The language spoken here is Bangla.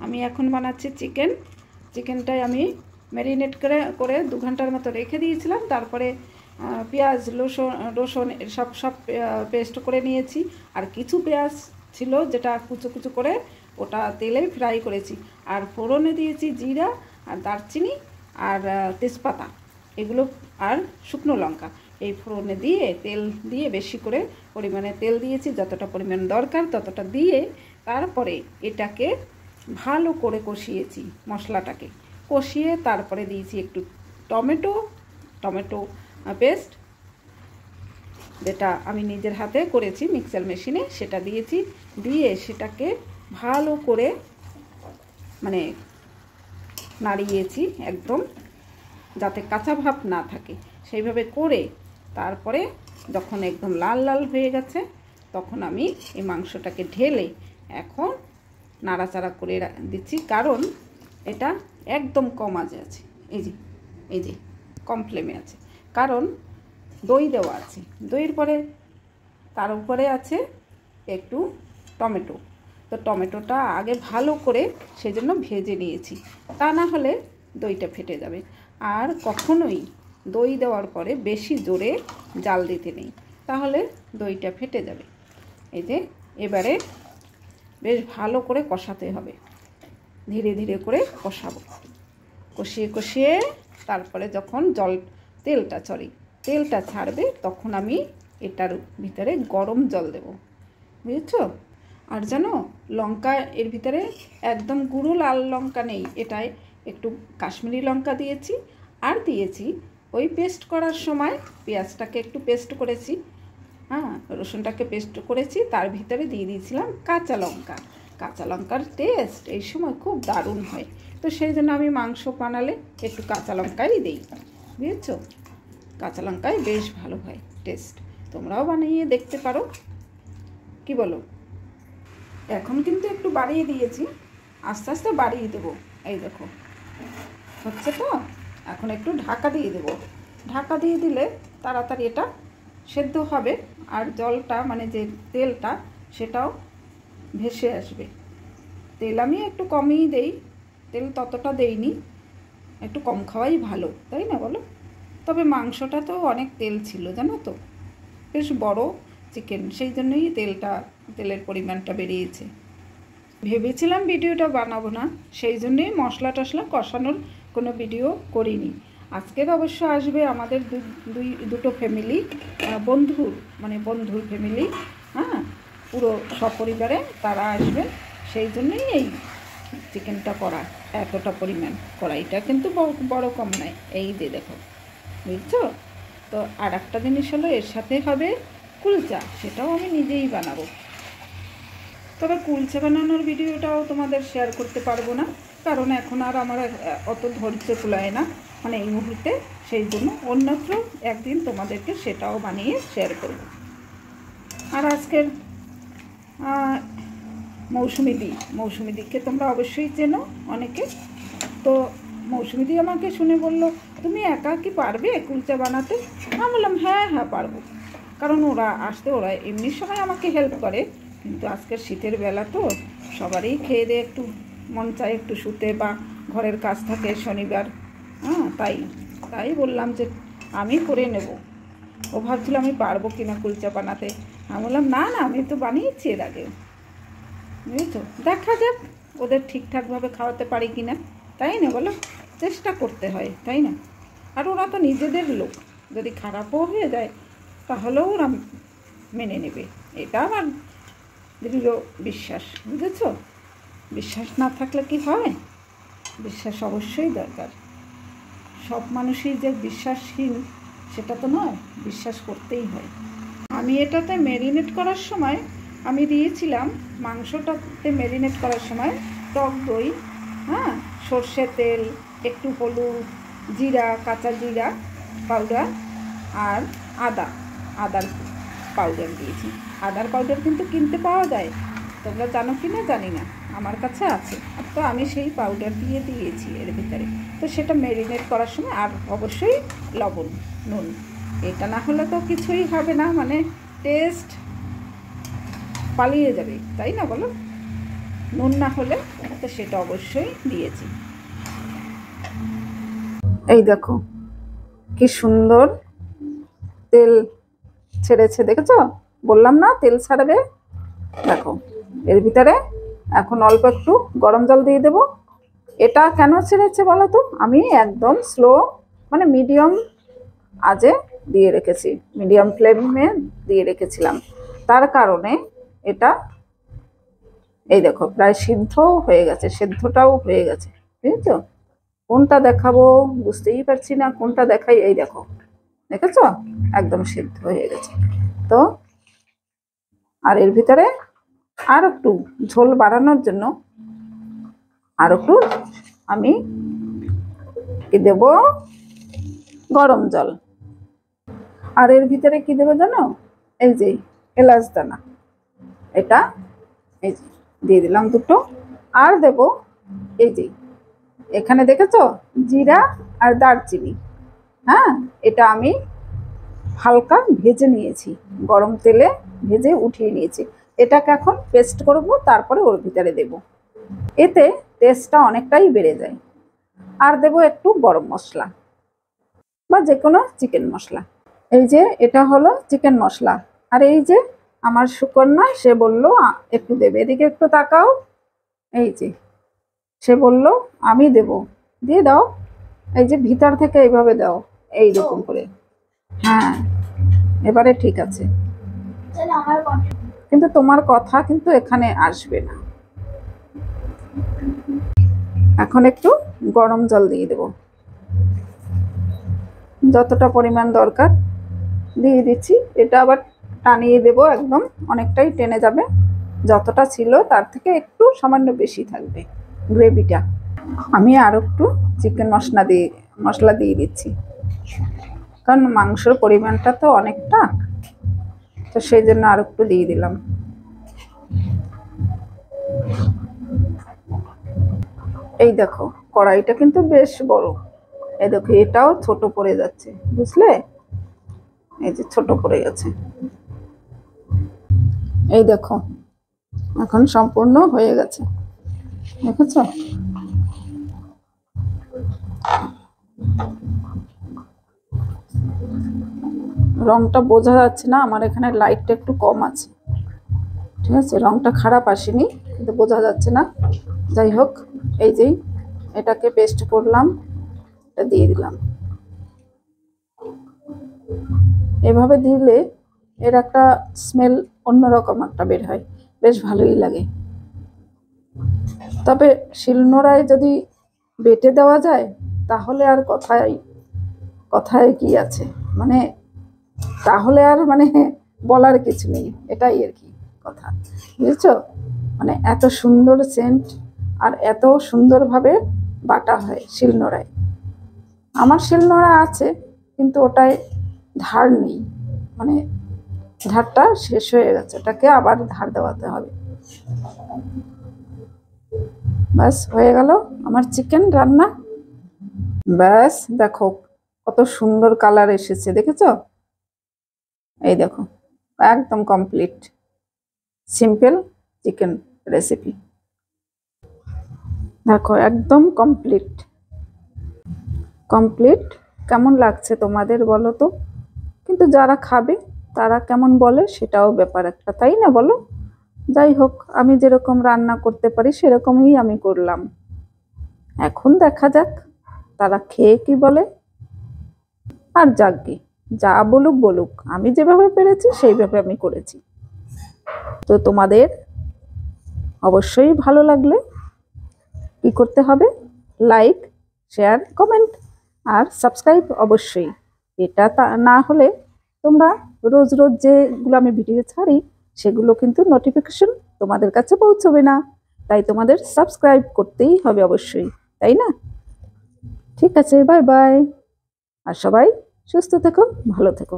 আমি এখন বানাচ্ছি চিকেন। চিকেনটাই আমি ম্যারিনেট করে 2 ঘন্টার মতো রেখে দিয়েছিলাম। তারপরে পেঁয়াজ রসুন সব পেস্ট করে নিয়েছি। আর কিছু পেঁয়াজ ছিল যেটা কুচো কুচো করে ওটা তেলে ফ্রাই করেছি। আর ফোড়নে দিয়েছি জিরা আর দারচিনি আর তেজপাতা, এগুলো আর শুকনো লঙ্কা। এই ফোড়নে দিয়ে তেল দিয়ে বেশি করে পরিমাণে তেল দিয়েছি, যতটা পরিমাণ দরকার ততটা দিয়ে তারপরে এটাকে ভালো করে কষিয়েছি। মশলাটাকে কষিয়ে তারপরে দিয়েছি একটু টমেটো পেস্ট, যেটা আমি নিজের হাতে করেছি মিক্সার মেশিনে, সেটা দিয়েছি। দিয়ে সেটাকে ভালো করে মানে নাড়িয়েছি একদম, যাতে কাঁচা ভাব না থাকে সেইভাবে করে। তারপরে যখন একদম লাল লাল হয়ে গেছে তখন আমি এই মাংসটাকে ঢেলে এখন নাড়াচাড়া করে দিচ্ছি, কারণ এটা একদম কম আঁচে আছে। এই যে কম ফ্লেমে আছে, কারণ দই দেওয়া আছে। দইয়ের পরে তার উপরে আছে একটু টমেটো। তো টমেটোটা আগে ভালো করে সেজন্য ভেজে নিয়েছি, তা না হলে দইটা ফেটে যাবে। আর কখনোই দই দেওয়ার পরে বেশি জোরে জাল দিতে নেই, তাহলে দইটা ফেটে যাবে। এই যে এবারে বেশ ভালো করে কষাতে হবে, ধীরে ধীরে করে কষাবো। কষিয়ে তারপরে যখন তেলটা ছাড়বে তখন আমি এটার ভিতরে গরম জল দেব, বুঝেছ? আর জানো, লঙ্কা এর ভিতরে একদম গুঁড়ো লাল লঙ্কা নেই, এটায় একটু কাশ্মীরি লঙ্কা দিয়েছি। আর দিয়েছি ওই পেস্ট করার সময় পেঁয়াজটাকে একটু পেস্ট করেছি, রসুনটাকে পেস্ট করেছি, তার ভিতরে দিয়ে দিয়েছিলাম কাঁচা লঙ্কার টেস্ট এই সময় খুব দারুণ হয়। তো সেই জন্য আমি মাংস বানালে একটু কাঁচা লঙ্কাই দিই, বুঝেছ? কাঁচা লঙ্কায় বেশ ভালো হয় টেস্ট। তোমরাও বানিয়ে দেখতে পারো, কি বলো? এখন কিন্তু একটু বাড়িয়ে দিয়েছি, আস্তে আস্তে বাড়িয়ে দেবো। এই দেখো হচ্ছে তো, এখন একটু ঢাকা দিয়ে দেবো। ঢাকা দিয়ে দিলে তাড়াতাড়ি এটা সেদ্ধ হবে, আর জলটা মানে যে তেলটা সেটাও ভেসে আসবে। তেল আমি একটু কমই দেই, তেল ততটা দেইনি, একটু কম খাওয়াই ভালো, তাই না বলো? তবে মাংসটা তো অনেক তেল ছিল জানো তো, বেশ বড় চিকেন, সেই জন্যই তেলের পরিমাণটা বেরিয়েছে। ভেবেছিলাম ভিডিওটা বানাবো না, সেই জন্যই মশলা টশলা কষানোর কোনো ভিডিও করিনি। আজকের অবশ্য আসবে আমাদের দুটো ফ্যামিলি, বন্ধুর ফ্যামিলি, পুরো সপরিবারে তারা আসবে, সেই জন্যই এই চিকেনটা করা এতটা পরিমাণ। কড়াইটা কিন্তু বড় কম নয়, এই যে দেখো, বুঝছো তো? আর একটা জিনিস হলো এর সাথে হবে কুলচা, সেটাও আমি নিজেই বানাবো। তবে কুলচা বানানোর ভিডিওটাও তোমাদের শেয়ার করতে পারবো না, কারণ এখন আর আমার অত ধৈর্য কুলায় না মানে এই মুহূর্তে, সেই জন্য অন্যত্র একদিন তোমাদেরকে সেটাও বানিয়ে শেয়ার করব। আর আজকের মৌসুমিদিকে তোমরা অবশ্যই চেনো অনেকে। তো মৌসুমিদি আমাকে শুনে বলল, তুমি একা কি পারবে কুলচা বানাতে? আমি বললাম হ্যাঁ পারবো, কারণ ওরা এমনি সময় আমাকে হেল্প করে, কিন্তু আজকের শীতের বেলা তো সবারই খেয়ে দিয়ে একটু মন চায় একটু শুতে, বা ঘরের কাজ থাকে শনিবার, তাই বললাম যে আমি করে নেব। ও ভাবছিল আমি পারবো কিনা কুলচা বানাতে। আমি বললাম না আমি তো বানিয়েছি এর আগে, বুঝেছো? দেখা যাক ওদের ঠিকঠাকভাবে খাওয়াতে পারি কিনা, তাই না বলো? চেষ্টা করতে হয়, তাই না? আর ওরা তো নিজেদের লোক, যদি খারাপও হয়ে যায় তাহলেও ওরা মেনে নেবে, এটা আমার দৃঢ় বিশ্বাস, বুঝেছ? বিশ্বাস না থাকলে কি হয়? বিশ্বাস অবশ্যই দরকার। সব মানুষই যে বিশ্বাসহীন সেটা তো নয়, বিশ্বাস করতেই হয়। আমি এটাতে ম্যারিনেট করার সময় আমি দিয়েছিলাম, মাংসটাতে ম্যারিনেট করার সময় টক দই, সর্ষে তেল, একটু হলুদ, জিরা, কাঁচা জিরা পাউডার আর আদার পাউডার দিয়েছি। আদার পাউডার কিন্তু কিনতে পাওয়া যায়, তোমরা জানো কি না জানি না, আমার কাছে আছে। তো আমি সেই পাউডার দিয়ে দিয়েছি এর ভিতরে। তো সেটা ম্যারিনেট করার সময়, আর অবশ্যই লবণ, নুন, এটা না হলে তো কিছুই হবে না, মানে টেস্ট পালিয়ে যাবে, তাই না বলো? নুন না হলে তো সেটা অবশ্যই দিয়েছি। এই দেখো কি সুন্দর তেল ছেড়েছে, দেখেছো? বললাম না তেল ছাড়বে। দেখো এর ভিতরে এখন অল্প একটু গরম জল দিয়ে দেবো। এটা কেন ছেড়েছে বলো তো? আমি একদম স্লো মানে মিডিয়াম আজে দিয়ে রেখেছি, মিডিয়াম ফ্লেমে দিয়ে রেখেছিলাম। তার কারণে এটা এই দেখো প্রায় সিদ্ধ হয়ে গেছে, সেদ্ধটাও হয়ে গেছে, বুঝেছো? কোনটা দেখাবো বুঝতেই পারছি না, কোনটা দেখাই। এই দেখো, দেখেছো? একদম সিদ্ধ হয়ে গেছে। তো আর এর ভিতরে আর একটু ঝোল বাড়ানোর জন্য আর একটু আমি কি দেব? গরম জল। আর এর ভিতরে কি দেবো জানো? এই যে এলাচ দানা, এটা এই যে দিয়ে দিলাম দুটো। আর দেব এই যে এখানে দেখেছো জিরা আর দারচিনি। হ্যাঁ, এটা আমি হালকা ভেজে নিয়েছি, গরম তেলে ভেজে উঠিয়ে নিয়েছি। এটাকে এখন পেস্ট করব, তারপরে ওর ভিতরে দেব। এতে টেস্টটা অনেকটাই বেড়ে যায়। আর দেব একটু গরম মশলা বা যে কোনো চিকেন মশলা। এই যে এটা হলো চিকেন মশলা। আর এই যে আমার সুকন্যা, সে বলল একটু দেবে, এদিকে একটু তাকাও। এই যে সে বলল আমি দেব, দিয়ে দাও। এই যে ভিতর থেকে এইভাবে দাও, এইরকম করে। হ্যাঁ, এবারে ঠিক আছে, কিন্তু তোমার কথা কিন্তু এখানে আসবে না। এখন একটু গরম জল দিয়ে দেব, যতটা পরিমাণ দরকার দিয়ে দিচ্ছি। এটা আবার টানিয়ে দেব, একদম অনেকটাই টেনে যাবে। যতটা ছিল তার থেকে একটু সামান্য বেশি থাকবে গ্রেভিটা। আমি আরও একটু চিকেন মশলা দিয়ে দিচ্ছি, কারণ মাংসের পরিমাণটা তো অনেকটা, তো সেই জন্য আর একটু দিয়ে দিলাম। এই দেখো কড়াইটা কিন্তু বেশ বড়। এই দেখো এটাও ছোট পড়ে যাচ্ছে, বুঝলে? এই যে ছোট পড়ে গেছে। এই দেখো এখন সম্পূর্ণ হয়ে গেছে, দেখেছ? রংটা বোঝা যাচ্ছে না, আমার এখানে লাইটটা একটু কম আছে, ঠিক আছে? রংটা খারাপ আসেনি, কিন্তু বোঝা যাচ্ছে না। যাই হোক, এই যে এটাকে পেস্ট করলাম, এটা দিয়ে দিলাম। এভাবে দিলে এর একটা স্মেল অন্যরকম একটা বের হয়, বেশ ভালোই লাগে। তবে শিলনোড়ায় যদি বেটে দেওয়া যায় তাহলে আর কথায় কি আছে, মানে তাহলে আর মানে বলার কিছু নেই, এটাই আর কি কথা, বুঝেছো? মানে এত সুন্দর সেন্ট আর এত সুন্দরভাবে বাটা হয় শিলনোড়ায়। আমার শিলনোড়া আছে, কিন্তু ওটায় ধার নেই, মানে ধারটা শেষ হয়ে গেছে, ওটাকে আবার ধার দেওয়াতে হবে। ব্যাস হয়ে গেল আমার চিকেন রান্না। ব্যাস দেখো কত সুন্দর কালার এসেছে, দেখেছো? এই দেখো একদম কমপ্লিট সিম্পল চিকেন রেসিপি। দেখো একদম কমপ্লিট। কেমন লাগছে তোমাদের বলো তো? কিন্তু যারা খাবে তারা কেমন বলে সেটাও ব্যাপার একটা, তাই না বলো? যাই হোক, আমি যেরকম রান্না করতে পারি সেরকমই আমি করলাম। এখন দেখা যাক তারা খেয়ে কি বলে। আর যাকগে, যা বলুক বলুক, আমি যেভাবে পেরেছি সেইভাবে আমি করেছি। তো তোমাদের অবশ্যই ভালো লাগলে কি করতে হবে? লাইক, শেয়ার, কমেন্ট আর সাবস্ক্রাইব অবশ্যই। এটা না হলে তোমরা রোজ রোজ যেগুলো আমি ভিডিও ছাড়ি সেগুলো কিন্তু নোটিফিকেশন তোমাদের কাছে পৌঁছবে না। তাই তোমাদের সাবস্ক্রাইব করতেই হবে অবশ্যই, তাই না? ঠিক আছে, বাই বাই। আর সবাই সুস্থ থেকো, ভালো থেকো।